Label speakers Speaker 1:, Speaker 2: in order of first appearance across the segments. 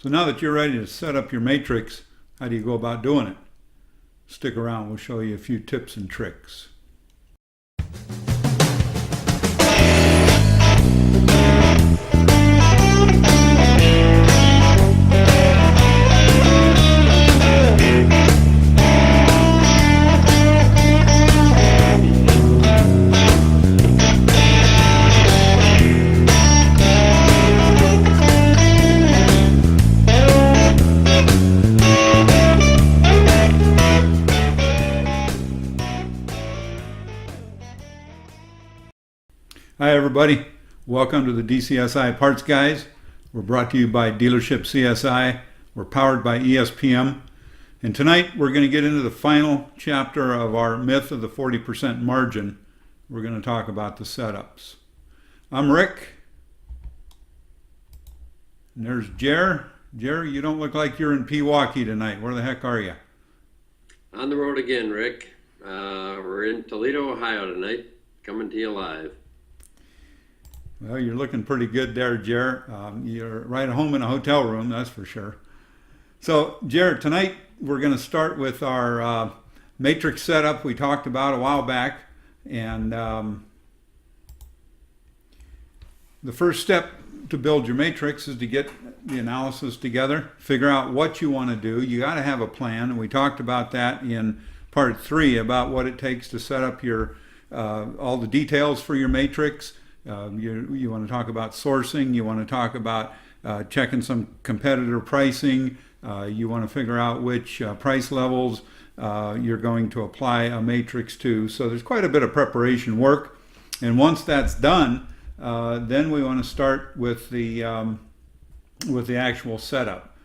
Speaker 1: So now that you're ready to set up your matrix, how do you go about doing it? Stick around, we'll show you a few tips and tricks. Hi everybody, welcome to the DCSI Parts Guys. We're brought to you by Dealership CSI. We're powered by ESPM. And tonight we're going to get into the final chapter of our myth of the 40% margin. We're going to talk about the setups. I'm Rick. And there's Jer. Jer, you don't look like you're in Pewaukee tonight. Where the heck are you?
Speaker 2: On the road again, Rick. We're in Toledo, Ohio tonight, coming to you live.
Speaker 1: Well, you're looking pretty good there, Jer. You're right at home in a hotel room, that's for sure. So, Jer, tonight we're going to start with our matrix setup we talked about a while back. And the first step to build your matrix is to get the analysis together, figure out what you want to do. You got to have a plan, and we talked about that in part 3 about what it takes to set up your all the details for your matrix. You want to talk about sourcing, you want to talk about checking some competitor pricing, you want to figure out which price levels you're going to apply a matrix to. So there's quite a bit of preparation work, and once that's done, then we want to start with the actual setup.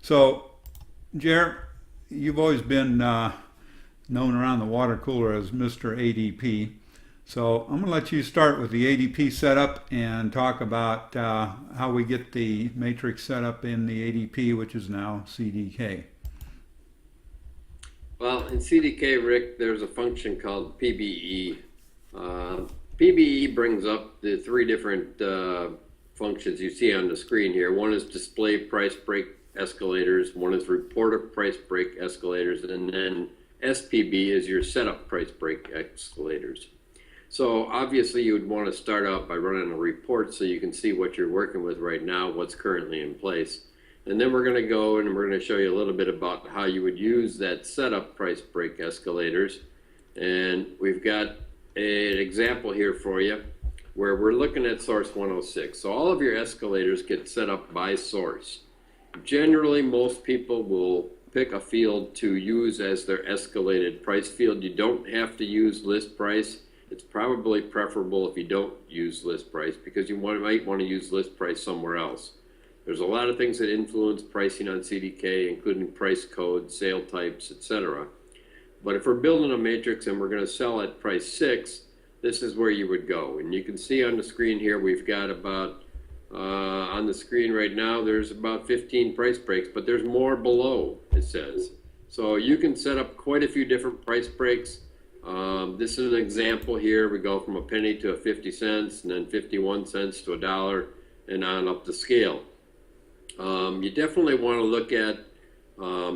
Speaker 1: So, Jer, you've always been known around the water cooler as Mr. ADP. So I'm going to let you start with the ADP setup and talk about how we get the matrix set up in the ADP, which is now CDK.
Speaker 2: Well, in CDK, Rick, there's a function called PBE. PBE brings up the 3 different functions you see on the screen here. One is display price break escalators, one is report price break escalators, and then SPB is your setup price break escalators. So obviously you would want to start out by running a report so you can see what you're working with right now, what's currently in place. And then we're going to go and we're going to show you a little bit about how you would use that setup price break escalators. And we've got an example here for you where we're looking at source 106. So all of your escalators get set up by source. Generally, most people will pick a field to use as their escalated price field. You don't have to use list price. It's probably preferable if you don't use list price because you might want to use list price somewhere else. There's a lot of things that influence pricing on CDK, including price code, sale types, etc. But if we're building a matrix and we're going to sell at price 6, this is where you would go. And you can see on the screen here, we've got about, on the screen right now, there's about 15 price breaks, but there's more below, it says. So you can set up quite a few different price breaks. This is an example here. We go from a penny to a 50 cents and then 51 cents to $1 and on up the scale. You definitely want to look at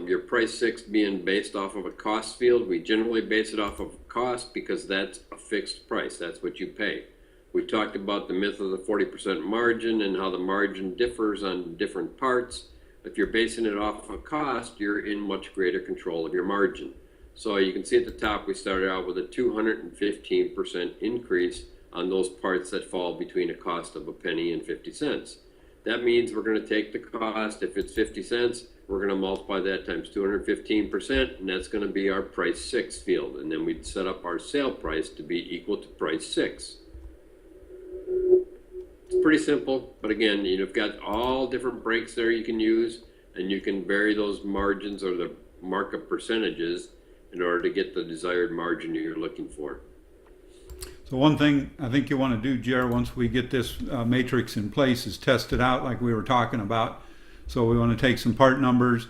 Speaker 2: your price 6 being based off of a cost field. We generally base it off of cost because that's a fixed price. That's what you pay. We talked about the myth of the 40% margin and how the margin differs on different parts. If you're basing it off of cost, you're in much greater control of your margin. So you can see at the top, we started out with a 215% increase on those parts that fall between a cost of a penny and 50 cents. That means we're going to take the cost, if it's 50 cents, we're going to multiply that times 215%, and that's going to be our price 6 field. And then we'd set up our sale price to be equal to price 6. It's pretty simple, but again, you've got all different breaks there you can use, and you can vary those margins or the markup percentages in order to get the desired margin you're looking for.
Speaker 1: So one thing I think you want to do, Jer, once we get this matrix in place is test it out like we were talking about. So we want to take some part numbers,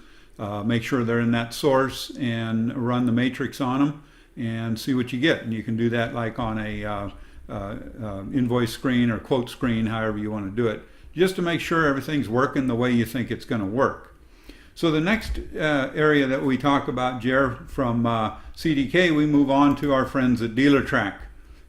Speaker 1: make sure they're in that source, and run the matrix on them and see what you get. And you can do that like on a invoice screen or quote screen, however you want to do it. just to make sure everything's working the way you think it's going to work. So the next area that we talk about, Jer, from CDK, we move on to our friends at DealerTrack.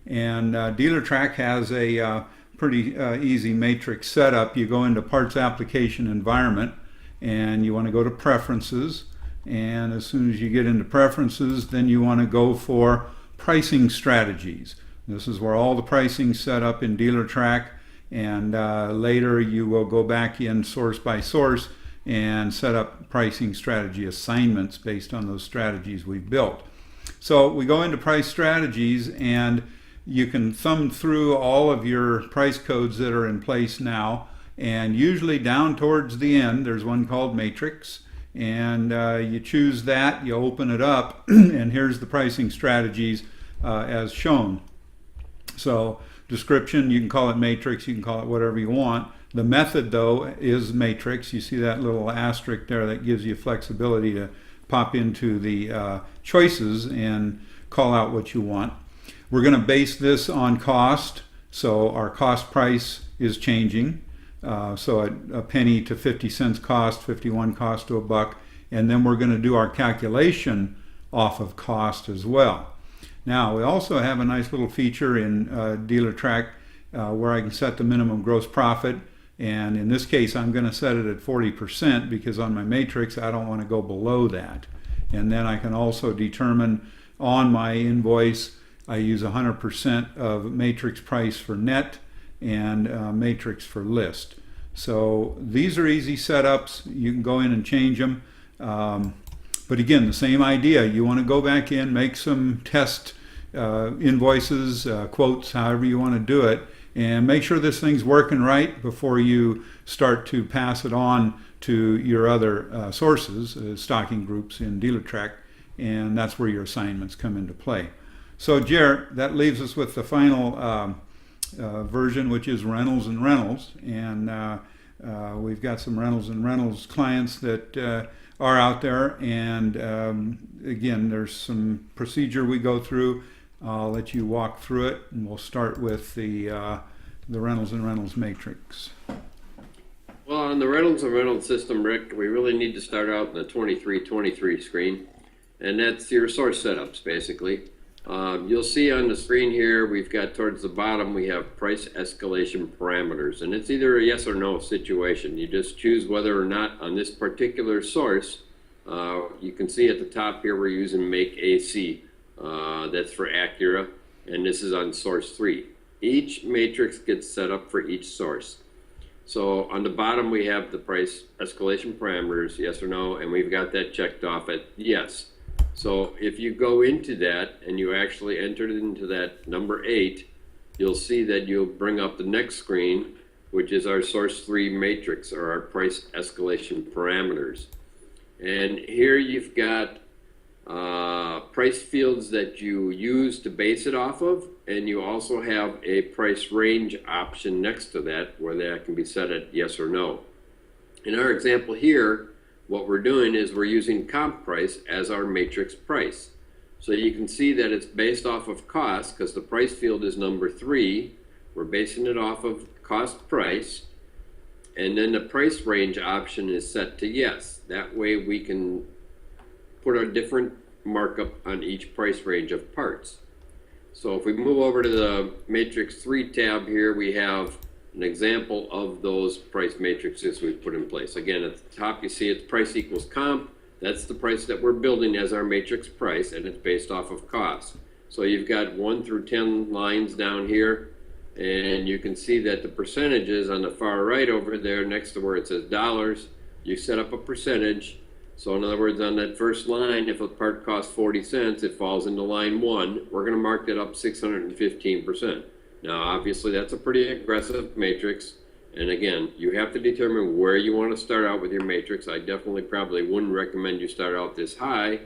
Speaker 1: And DealerTrack has a pretty easy matrix setup. You go into Parts Application Environment, and you want to go to Preferences. And as soon as you get into Preferences, then you want to go for Pricing Strategies. This is where all the pricing set up in DealerTrack, and later you will go back in source by source and set up pricing strategy assignments based on those strategies we've built. So we go into price strategies, and you can thumb through all of your price codes that are in place now, and usually down towards the end there's one called matrix, and you choose that, you open it up, and here's the pricing strategies as shown. So description, you can call it matrix, you can call it whatever you want. The method, though, is matrix. You see that little asterisk there that gives you flexibility to pop into the choices and call out what you want. We're going to base this on cost, so our cost price is changing. So a penny to 50 cents cost, 51 cost to a buck, and then we're going to do our calculation off of cost as well. Now, we also have a nice little feature in DealerTrack where I can set the minimum gross profit, and in this case I'm going to set it at 40% because on my matrix I don't want to go below that. And then I can also determine on my invoice I use 100% of matrix price for net and matrix for list. So these are easy setups. You can go in and change them. But again, the same idea. You want to go back in, make some test invoices, quotes, however you want to do it, and make sure this thing's working right before you start to pass it on to your other sources, stocking groups in DealerTrack, and that's where your assignments come into play. So, Jer, that leaves us with the final version, which is Reynolds and Reynolds, and we've got some Reynolds and Reynolds clients that are out there, and again, there's some procedure we go through. I'll let you walk through it, and we'll start with the Reynolds and Reynolds matrix.
Speaker 2: Well, on the Reynolds and Reynolds system, Rick, we really need to start out in the 2323 screen, and that's your source setups, basically. You'll see on the screen here, we've got towards the bottom, we have price escalation parameters, and it's either a yes or no situation. You just choose whether or not on this particular source. You can see at the top here, we're using Make AC. That's for Acura, and this is on source 3. Each matrix gets set up for each source. So on the bottom, we have the price escalation parameters, yes or no, and we've got that checked off at yes. So if you go into that and you actually enter it into that number 8, you'll see that you'll bring up the next screen, which is our source 3 matrix, or our price escalation parameters. And here you've got price fields that you use to base it off of, and you also have a price range option next to that where that can be set at yes or no. In our example here, what we're doing is we're using comp price as our matrix price. So you can see that it's based off of cost because the price field is number 3. We're basing it off of cost price, and then the price range option is set to yes. That way we can put a different markup on each price range of parts. So if we move over to the matrix 3 tab here, we have an example of those price matrices we've put in place. Again, at the top you see it's price equals comp. That's the price that we're building as our matrix price, and it's based off of cost. So you've got 1 through 10 lines down here, and you can see that the percentages on the far right over there next to where it says dollars, you set up a percentage. So in other words, on that first line, if a part costs 40 cents, it falls into line 1. We're going to mark that up 615%. Now, obviously, that's a pretty aggressive matrix. And again, you have to determine where you want to start out with your matrix. I definitely probably wouldn't recommend you start out this high,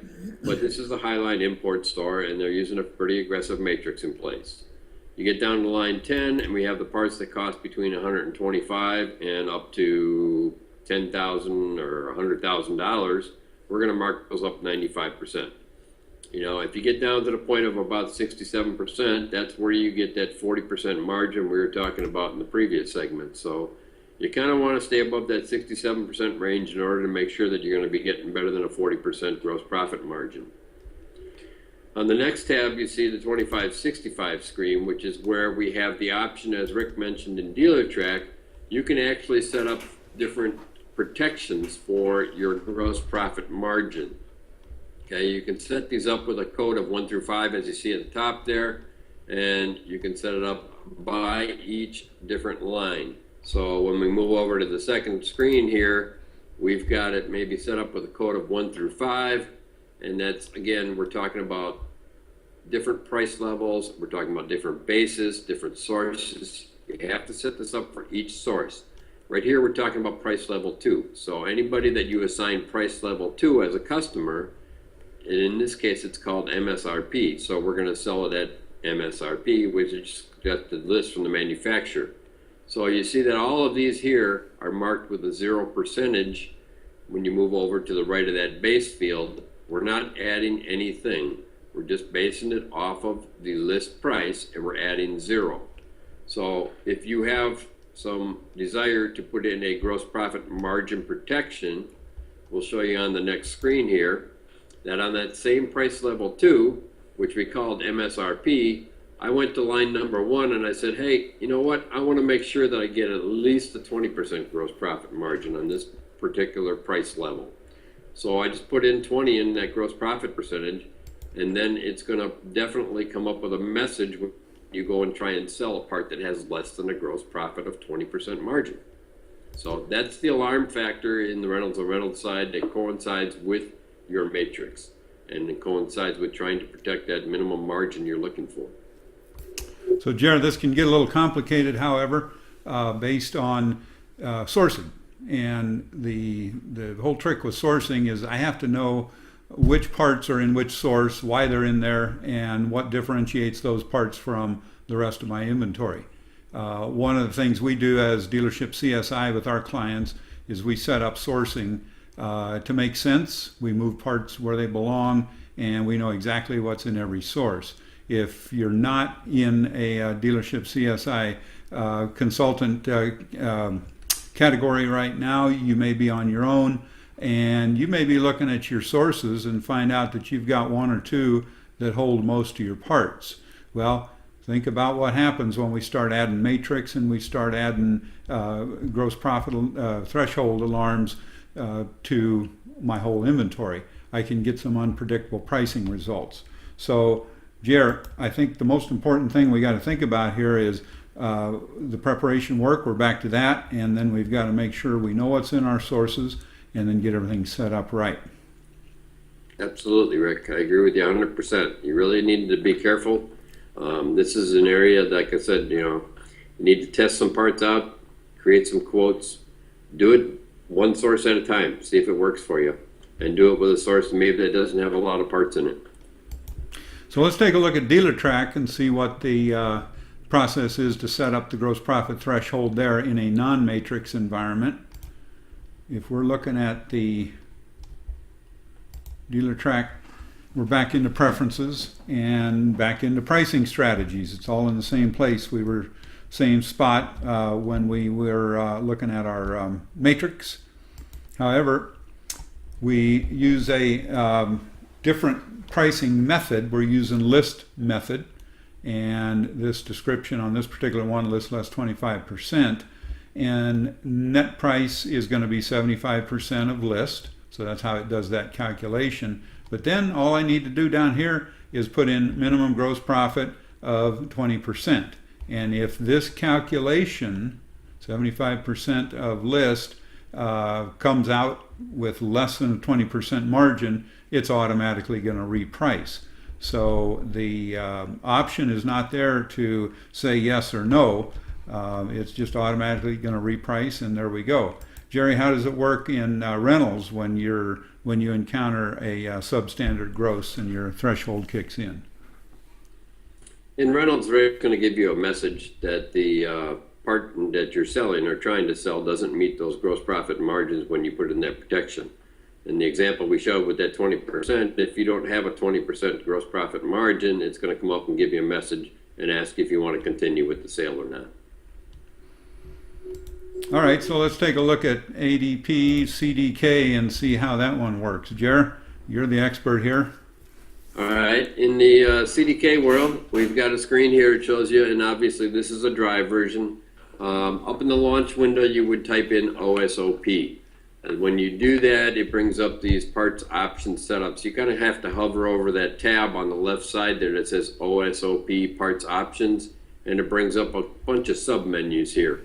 Speaker 2: but this is a Highline import store, and they're using a pretty aggressive matrix in place. You get down to line 10, and we have the parts that cost between $125 and up to $10,000 or $100,000. We're going to mark those up 95%. You know, if you get down to the point of about 67%, that's where you get that 40% margin we were talking about in the previous segment. So, You kind of want to stay above that 67% range in order to make sure that you're going to be getting better than a 40% gross profit margin. On the next tab, you see the 2565 screen, which is where we have the option, as Rick mentioned in DealerTrack, you can actually set up different protections for your gross profit margin. Okay, you can set these up with a code of 1 through 5, as you see at the top there, and you can set it up by each different line. So when we move over to the second screen here, we've got it maybe set up with a code of 1 through 5, and that's, again, we're talking about different price levels, we're talking about different bases, different sources. You have to set this up for each source. Right here, we're talking about price level 2. So anybody that you assign price level 2 as a customer, and in this case, it's called MSRP. So we're going to sell it at MSRP, which is just the list from the manufacturer. So you see that all of these here are marked with a 0%. When you move over to the right of that base field, we're not adding anything. We're just basing it off of the list price, and we're adding 0. So if you have some desire to put in a gross profit margin protection, we'll show you on the next screen here that on that same price level 2, which we called MSRP, I went to line number 1 and I said, hey, you know what? I want to make sure that I get at least a 20% gross profit margin on this particular price level. So I just put in 20 in that gross profit percentage, and then it's going to definitely come up with a message when you go and try and sell a part that has less than a gross profit of 20% margin. So that's the alarm factor in the Reynolds side that coincides with your matrix, and it coincides with trying to protect that minimum margin you're looking for.
Speaker 1: So, Jared, this can get a little complicated, however, based on sourcing. And the whole trick with sourcing is I have to know which parts are in which source, why they're in there, and what differentiates those parts from the rest of my inventory. One of the things we do as Dealership CSI with our clients is we set up sourcing to make sense. We move parts where they belong, and we know exactly what's in every source. If you're not in a Dealership CSI consultant category right now, you may be on your own, and you may be looking at your sources and find out that you've got 1 or 2 that hold most of your parts. Well, think about what happens when we start adding matrix and we start adding gross profit threshold alarms to my whole inventory. I can get some unpredictable pricing results. So, Jer, I think the most important thing we got to think about here is the preparation work. We're back to that, and then we've got to make sure we know what's in our sources and then get everything set up right.
Speaker 2: Absolutely, Rick. I agree with you 100%. You really need to be careful. This is an area, like I said, you need to test some parts out, create some quotes, do it one source at a time, see if it works for you, and do it with a source maybe that doesn't have a lot of parts in it.
Speaker 1: So let's take a look at DealerTrack and see what the process is to set up the gross profit threshold there in a non-matrix environment. If we're looking at the DealerTrack, we're back into preferences and back into pricing strategies. It's all in the same place. We were same spot when we were looking at our matrix. However, we use a different pricing method. We're using list method, and this description on this particular one, list less 25%, and net price is going to be 75% of list. So that's how it does that calculation. But then all I need to do down here is put in minimum gross profit of 20%. And if this calculation, 75% of list, comes out with less than a 20% margin, it's automatically going to reprice. So the option is not there to say yes or no. It's just automatically going to reprice, and there we go. Jerry, how does it work in Reynolds when you encounter a substandard gross and your threshold kicks in?
Speaker 2: In Reynolds, they're going to give you a message that the part that you're selling or trying to sell doesn't meet those gross profit margins when you put in that protection. In the example we showed with that 20%, if you don't have a 20% gross profit margin, it's going to come up and give you a message and ask if you want to continue with the sale or not.
Speaker 1: All right, so let's take a look at ADP CDK and see how that one works. Jer, you're the expert here.
Speaker 2: All right, in the CDK world, we've got a screen here. It shows you, and obviously this is a dry version. Up in the launch window, you would type in OSOP. And when you do that, it brings up these parts option setups. You kind of have to hover over that tab on the left side there that says OSOP parts options, and it brings up a bunch of sub-menus here.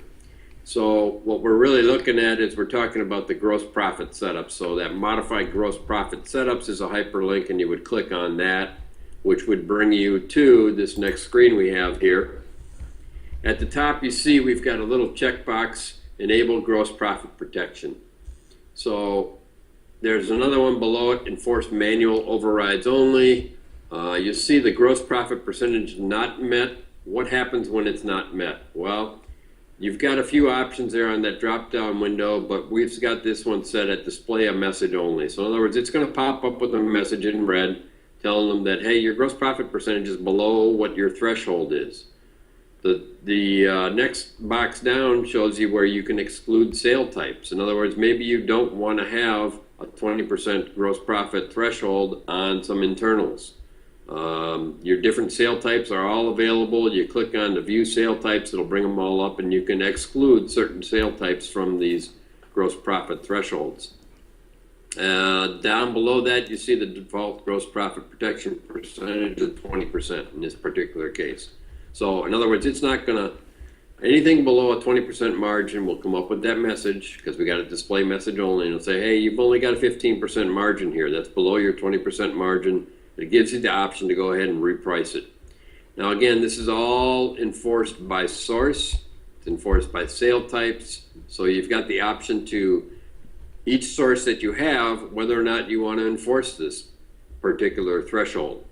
Speaker 2: So what we're really looking at is we're talking about the gross profit setup. So that modified gross profit setups is a hyperlink, and you would click on that, which would bring you to this next screen we have here. At the top, you see we've got a little checkbox, enable gross profit protection. So there's another one below it, enforce manual overrides only. You see the gross profit percentage not met. What happens when it's not met? Well, you've got a few options there on that drop-down window, but we've got this one set at display a message only. So in other words, it's going to pop up with a message in red telling them that, hey, your gross profit percentage is below what your threshold is. The next box down shows you where you can exclude sale types. In other words, maybe you don't want to have a 20% gross profit threshold on some internals. Your different sale types are all available. You click on the view sale types, it'll bring them all up, and you can exclude certain sale types from these gross profit thresholds. Down below that, you see the default gross profit protection percentage of 20% in this particular case. So in other words, it's not gonna, anything below a 20% margin will come up with that message, because we got a display message only, and it'll say, hey, you've only got a 15% margin here. That's below your 20% margin. It gives you the option to go ahead and reprice it. Now again, this is all enforced by source. It's enforced by sale types. So you've got the option to each source that you have, whether or not you want to enforce this particular threshold.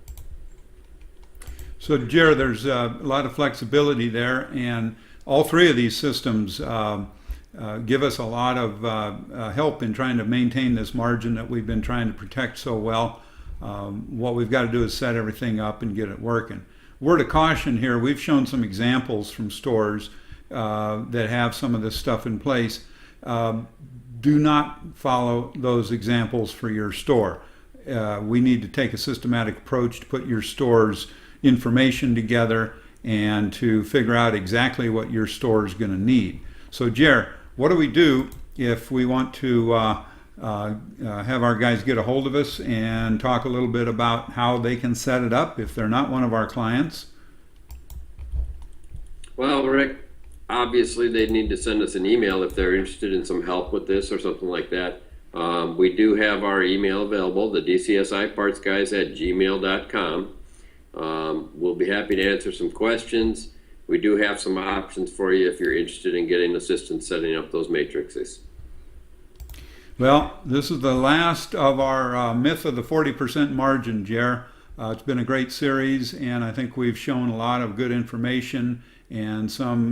Speaker 1: So, Jer, there's a lot of flexibility there, and all three of these systems give us a lot of help in trying to maintain this margin that we've been trying to protect so well. What we've got to do is set everything up and get it working. Word of caution here, we've shown some examples from stores that have some of this stuff in place. Do not follow those examples for your store. We need to take a systematic approach to put your store's information together and to figure out exactly what your store is going to need. So, Jer, what do we do if we want to have our guys get a hold of us and talk a little bit about how they can set it up if they're not one of our clients?
Speaker 2: Well, Rick, obviously they need to send us an email if they're interested in some help with this or something like that. We do have our email available, the DCSI Parts Guys at gmail.com. We'll be happy to answer some questions. We do have some options for you if you're interested in getting assistance setting up those matrices.
Speaker 1: Well, this is the last of our myth of the 40% margin, Jer. It's been a great series, and I think we've shown a lot of good information and some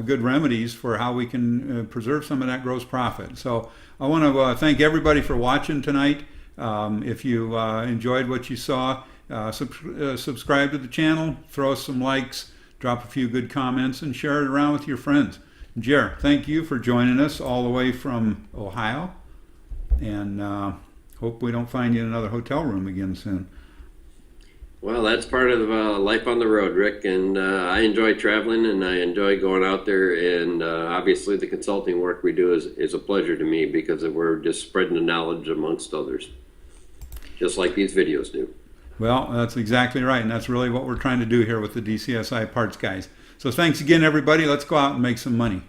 Speaker 1: good remedies for how we can preserve some of that gross profit. So I want to thank everybody for watching tonight. If you enjoyed what you saw, subscribe to the channel, throw us some likes, drop a few good comments, and share it around with your friends. Jer, thank you for joining us all the way from Ohio, and hope we don't find you in another hotel room again soon.
Speaker 2: Well, that's part of life on the road, Rick, and I enjoy traveling and I enjoy going out there, and obviously the consulting work we do is a pleasure to me because we're just spreading the knowledge amongst others, just like these videos do.
Speaker 1: Well, that's exactly right, and that's really what we're trying to do here with the DCSI Parts Guys. So thanks again, everybody. Let's go out and make some money.